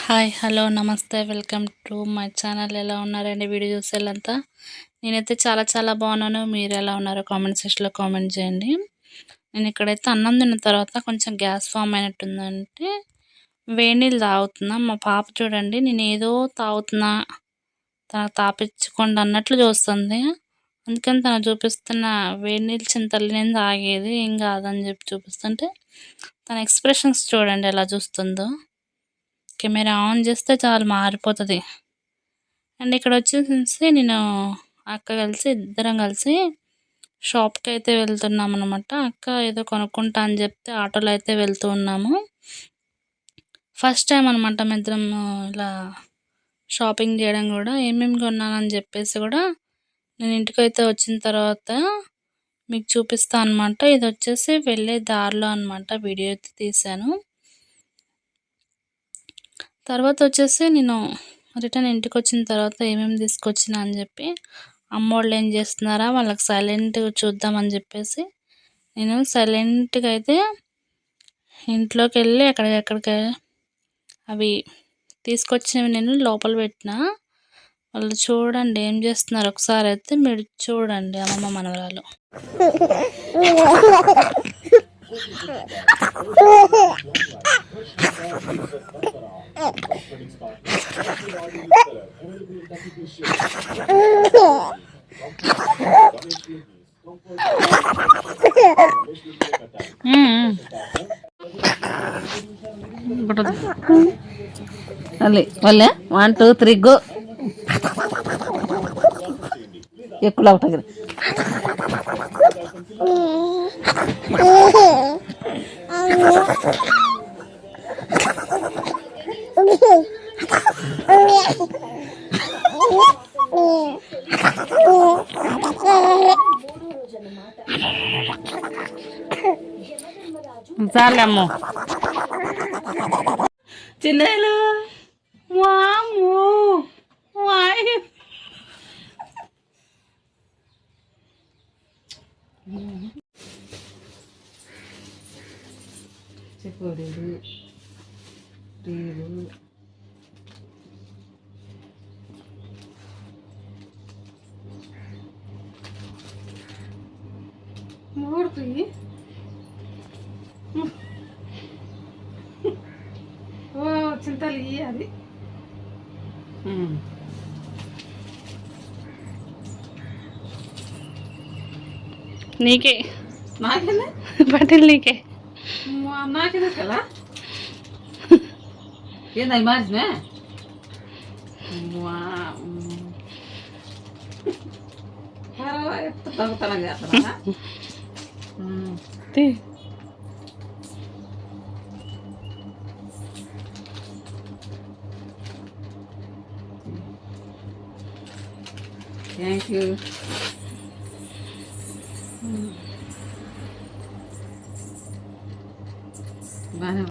Hi hello నమస్తే welcome to my channel. ఎలా ఉన్నారండి? వీడియో చూసేళ్ళంతా నేనైతే చాలా బాగున్నాను. మీరు ఎలా ఉన్నారో కామెంట్ సెక్షన్లో కామెంట్ చేయండి. నేను ఇక్కడైతే అన్నం తిన్న తర్వాత కొంచెం గ్యాస్ ఫామ్ అయినట్టుందంటే వేడి నీళ్ళు తాగుతున్నా. మా పాప చూడండి, నేను ఏదో తాగుతున్నా, తనకు తాపించుకోండి అన్నట్లు చూస్తుంది. అందుకని తను చూపిస్తున్న వేడి నీళ్ళు చింతల్లి నేను తాగేది ఏం కాదని చెప్పి చూపిస్తుంటే తన ఎక్స్ప్రెషన్స్ చూడండి ఎలా చూస్తుందో. కెమెరా ఆన్ చేస్తే చాలు మారిపోతుంది. అండ్ ఇక్కడ వచ్చేసి నేను ఇద్దరం కలిసి షాప్కి అయితే వెళ్తున్నాం అనమాట. అక్క ఏదో కొనుక్కుంటా అని చెప్తే ఆటోలో అయితే వెళ్తూ ఉన్నాము. ఫస్ట్ టైం అనమాట మేము ఇద్దరం ఇలా షాపింగ్ చేయడం కూడా. ఏమేమి కొన్నానని చెప్పేసి కూడా నేను ఇంటికి అయితే వచ్చిన తర్వాత మీకు చూపిస్తాను అనమాట. ఇది వచ్చేసి వెళ్ళే దారిలో అనమాట వీడియో అయితే తీశాను. తర్వాత వచ్చేసి నేను రిటర్న్ ఇంటికి వచ్చిన తర్వాత ఏమేమి తీసుకొచ్చినా అని చెప్పి అమ్మోళ్ళు ఏం చేస్తున్నారా వాళ్ళకి సైలెంట్గా చూద్దామని చెప్పేసి నేను సైలెంట్గా అయితే ఇంట్లోకి వెళ్ళి ఎక్కడికి అవి తీసుకొచ్చినవి నేను లోపల పెట్టిన. వాళ్ళు చూడండి ఏం చేస్తున్నారు ఒకసారి అయితే మీరు చూడండి. అమ్మమ్మ మనవరాలు వాళ్ళే 1 2 3 గో ఎక్కువ ఒకటి చాలమ్మ చిన్నలు వాము వాయు చెకోడీలు టీలు మూడుకి ఓ చింతలు అది నీకే నాకేనా పటేల్ నీకే నాకేనా కదా ఏంది మార్చినా దొంగతనం చేస్తున్నా. Thank you. బాగా